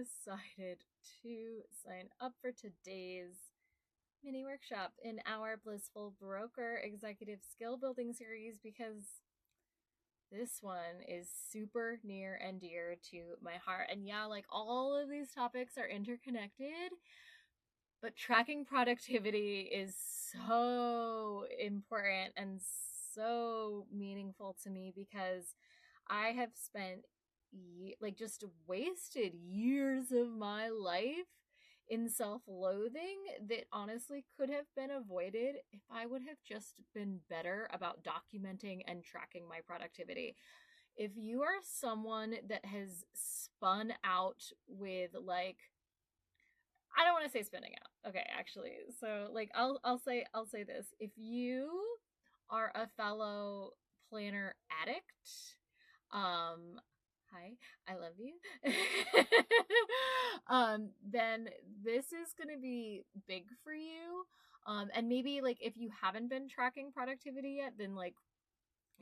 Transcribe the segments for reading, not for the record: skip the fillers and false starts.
decided to sign up for today's mini workshop in our Blissful Broker Executive Skill Building series because this one is super near and dear to my heart. And yeah, like all of these topics are interconnected, but tracking productivity is so important and so meaningful to me because I have spent just wasted years of my life in self-loathing that honestly could have been avoided if I would have just been better about documenting and tracking my productivity. If you are someone that has spun out with I don't want to say spinning out. Okay, actually. So I'll say this. If you are a fellow planner addict, hi, I love you. Then this is going to be big for you. And maybe if you haven't been tracking productivity yet, then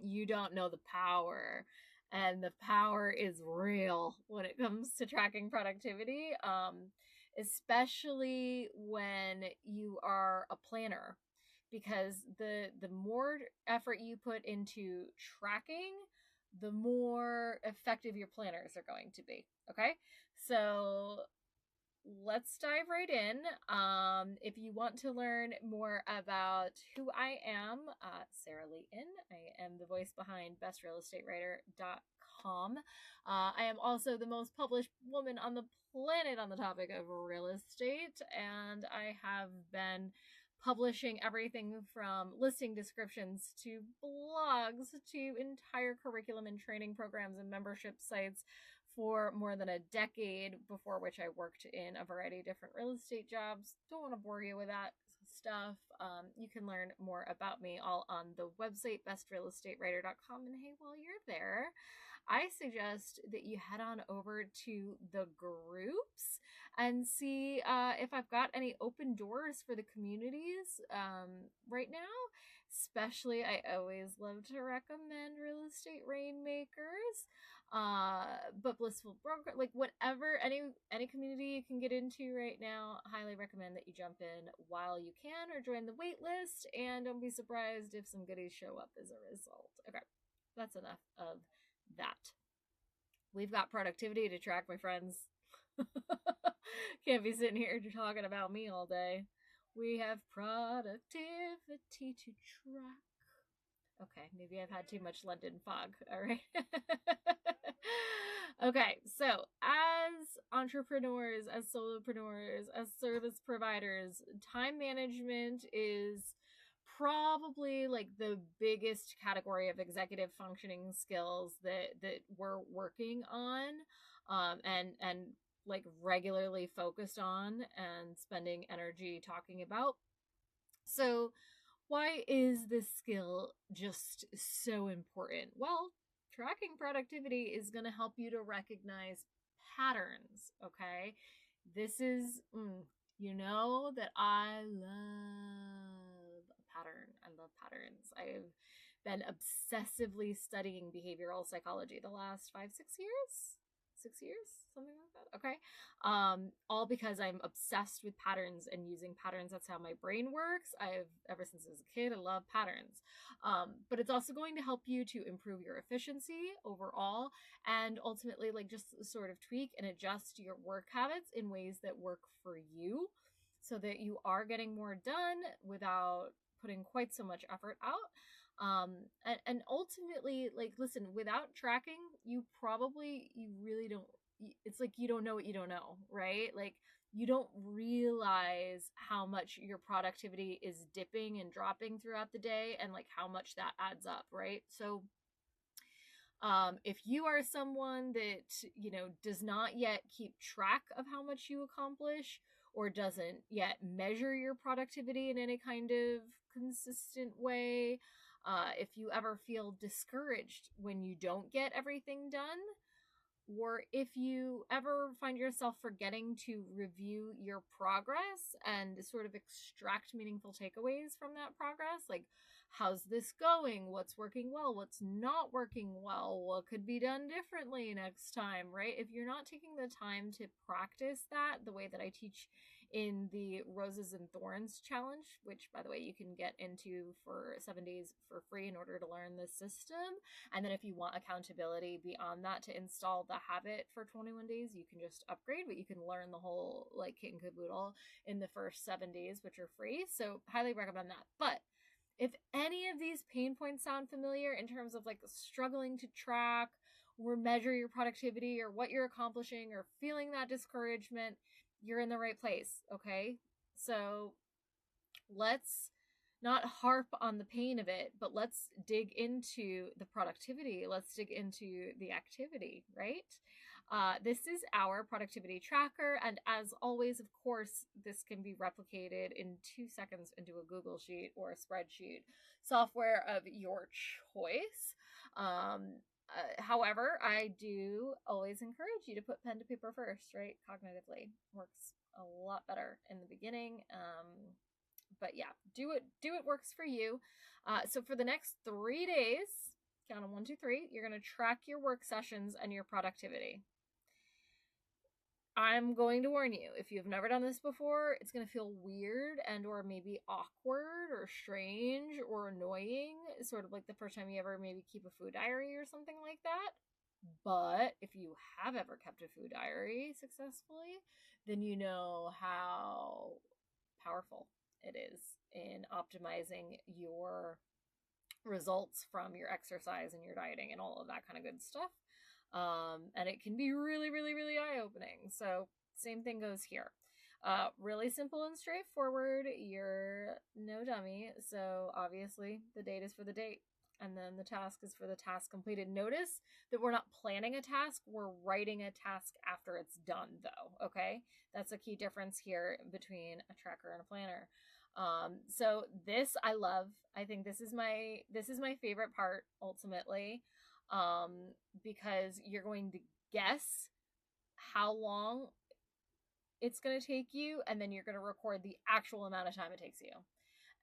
you don't know the power. And the power is real when it comes to tracking productivity. Especially when you are a planner, because the more effort you put into tracking, the more effective your planners are going to be. Okay, so let's dive right in. If you want to learn more about who I am, Sarah Leighton. I am the voice behind bestrealestatewriter.com. I am also the most published woman on the planet on the topic of real estate, and I have been publishing everything from listing descriptions to blogs to entire curriculum and training programs and membership sites for more than a decade, before which I worked in a variety of different real estate jobs. Don't want to bore you with that stuff. You can learn more about me all on the website, bestrealestatewriter.com. And hey, while you're there, I suggest that you head on over to the groups and see if I've got any open doors for the communities right now. Especially, I always love to recommend Real Estate Rainmakers, but Blissful Broker, whatever, any community you can get into right now, highly recommend that you jump in while you can or join the wait list, and don't be surprised if some goodies show up as a result. Okay, that's enough of that. We've got productivity to track, my friends. Can't be sitting here talking about me all day. We have productivity to track. Okay, maybe I've had too much London fog. All right. Okay, so as entrepreneurs, as solopreneurs, as service providers, time management is probably the biggest category of executive functioning skills that we're working on, and regularly focused on and spending energy talking about. So why is this skill just so important? Well, tracking productivity is going to help you to recognize patterns, okay? This is, you know that I love a pattern. I love patterns. I've been obsessively studying behavioral psychology the last 5-6 years. 6 years, something like that. Okay. All because I'm obsessed with patterns and using patterns. That's how my brain works. Ever since I was a kid, I love patterns. But it's also going to help you to improve your efficiency overall, and ultimately just sort of tweak and adjust your work habits in ways that work for you, so that you are getting more done without putting quite so much effort out. And ultimately, listen, without tracking, you really don't, it's you don't know what you don't know, right? You don't realize how much your productivity is dipping and dropping throughout the day, and how much that adds up, right? So if you are someone that does not yet keep track of how much you accomplish, or doesn't yet measure your productivity in any kind of consistent way, if you ever feel discouraged when you don't get everything done, or if you ever find yourself forgetting to review your progress and sort of extract meaningful takeaways from that progress, like how's this going? What's working well? What's not working well? What could be done differently next time, right? If you're not taking the time to practice that the way that I teach in the Roses and Thorns challenge, which by the way you can get into for 7 days for free in order to learn the system. And then if you want accountability beyond that to install the habit for 21 days, you can just upgrade, but you can learn the whole like kit and caboodle in the first 7 days, which are free. So highly recommend that. But if any of these pain points sound familiar in terms of like struggling to track or measure your productivity or what you're accomplishing or feeling that discouragement, you're in the right place, okay? So let's not harp on the pain of it, but let's dig into the productivity. Let's dig into the activity, right? This is our productivity tracker. And as always, of course, this can be replicated in 2 seconds into a Google Sheet or a spreadsheet software of your choice. However, I do always encourage you to put pen to paper first, right? Cognitively works a lot better in the beginning. But yeah, do it works for you. So for the next 3 days, count on 1, 2, 3, you're going to track your work sessions and your productivity. I'm going to warn you, if you've never done this before, it's going to feel weird and or maybe awkward or strange or annoying, sort of like the first time you ever maybe keep a food diary or something like that. But if you have ever kept a food diary successfully, then you know how powerful it is in optimizing your results from your exercise and your dieting and all of that kind of good stuff. And it can be really, really, really eye-opening. So same thing goes here. Really simple and straightforward. You're no dummy. So obviously the date is for the date. And then the task is for the task completed. Notice that we're not planning a task. We're writing a task after it's done, though. Okay? That's a key difference here between a tracker and a planner. So this I love. I think this is my favorite part ultimately. Because you're going to guess how long it's going to take you, and then you're going to record the actual amount of time it takes you.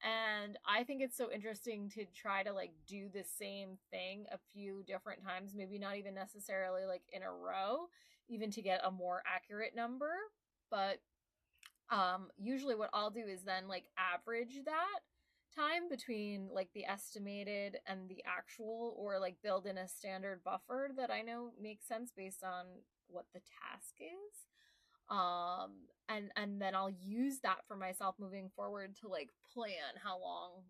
And I think it's so interesting to try to like do the same thing a few different times, maybe not even necessarily like in a row, even to get a more accurate number. But usually what I'll do is then like average that time between like the estimated and the actual, or like build in a standard buffer that I know makes sense based on what the task is. And then I'll use that for myself moving forward to like plan how long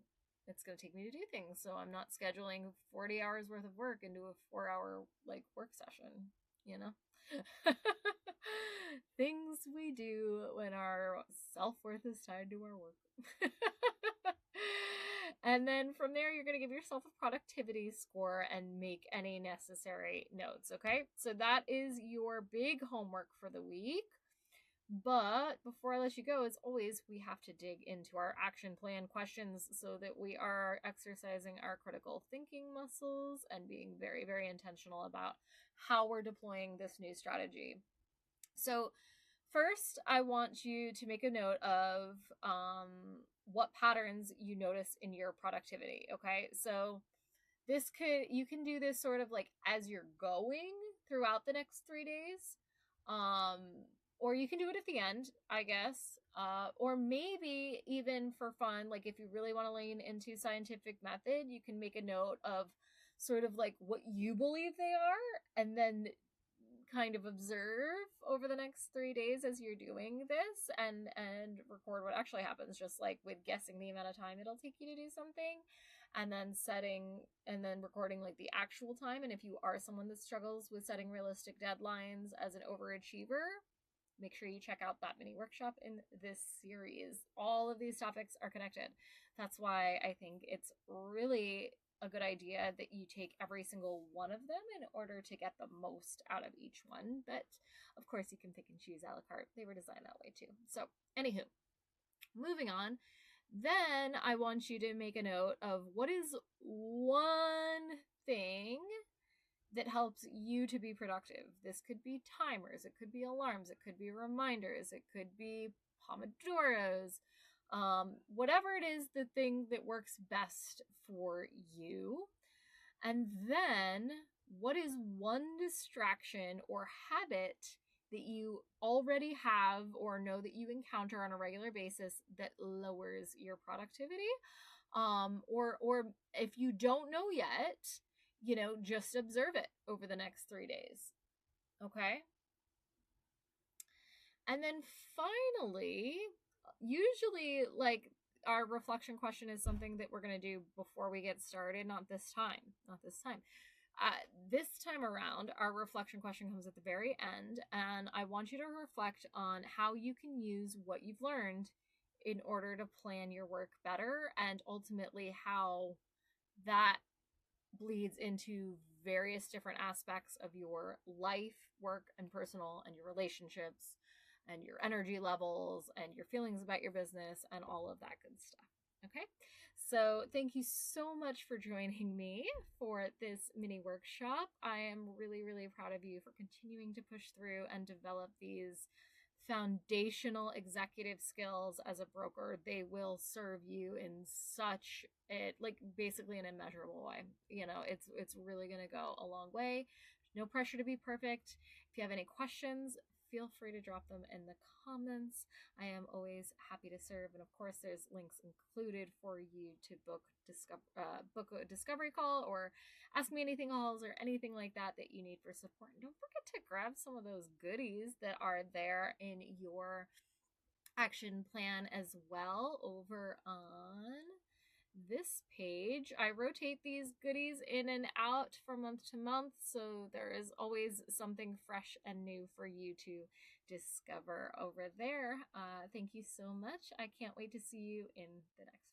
it's going to take me to do things. So I'm not scheduling 40 hours worth of work into a 4-hour like work session, you know? Things we do when our self-worth is tied to our work. And then from there, you're going to give yourself a productivity score and make any necessary notes, okay? So that is your big homework for the week. But before I let you go, as always, we have to dig into our action plan questions so that we are exercising our critical thinking muscles and being very, very intentional about how we're deploying this new strategy. So first, I want you to make a note of what patterns you notice in your productivity, okay? So you can do this sort of like as you're going throughout the next 3 days. Or you can do it at the end, I guess. Or maybe even for fun, like if you really want to lean into scientific method, you can make a note of sort of like what you believe they are, and then kind of observe over the next 3 days as you're doing this, and record what actually happens, just like with guessing the amount of time it'll take you to do something, and then recording like the actual time. And if you are someone that struggles with setting realistic deadlines as an overachiever, make sure you check out that mini workshop in this series. All of these topics are connected. That's why I think it's really a good idea that you take every single one of them in order to get the most out of each one. But of course, you can pick and choose a la carte. They were designed that way too. So anywho, moving on. Then I want you to make a note of what is one thing that helps you to be productive. This could be timers, it could be alarms, it could be reminders, it could be Pomodoros, whatever it is, the thing that works best for you. And then, what is one distraction or habit that you already have or know that you encounter on a regular basis that lowers your productivity? Or if you don't know yet, just observe it over the next 3 days. Okay? And then finally, usually, like, our reflection question is something that we're going to do before we get started, not this time. Not this time. This time around, our reflection question comes at the very end, and I want you to reflect on how you can use what you've learned in order to plan your work better, and ultimately how that bleeds into various different aspects of your life, work, and personal, and your relationships, and your energy levels, and your feelings about your business, and all of that good stuff. Okay? So, thank you so much for joining me for this mini workshop. I am really, really proud of you for continuing to push through and develop these foundational executive skills as a broker. They will serve you in such it like basically an immeasurable way. It's really going to go a long way. No pressure to be perfect. If you have any questions, feel free to drop them in the comments. I am always happy to serve, and of course there's links included for you to book a discovery call or ask me anything calls or anything like that you need for support. And don't forget to grab some of those goodies that are there in your action plan as well over on this page. I rotate these goodies in and out from month to month, so there is always something fresh and new for you to discover over there. Thank you so much. I can't wait to see you in the next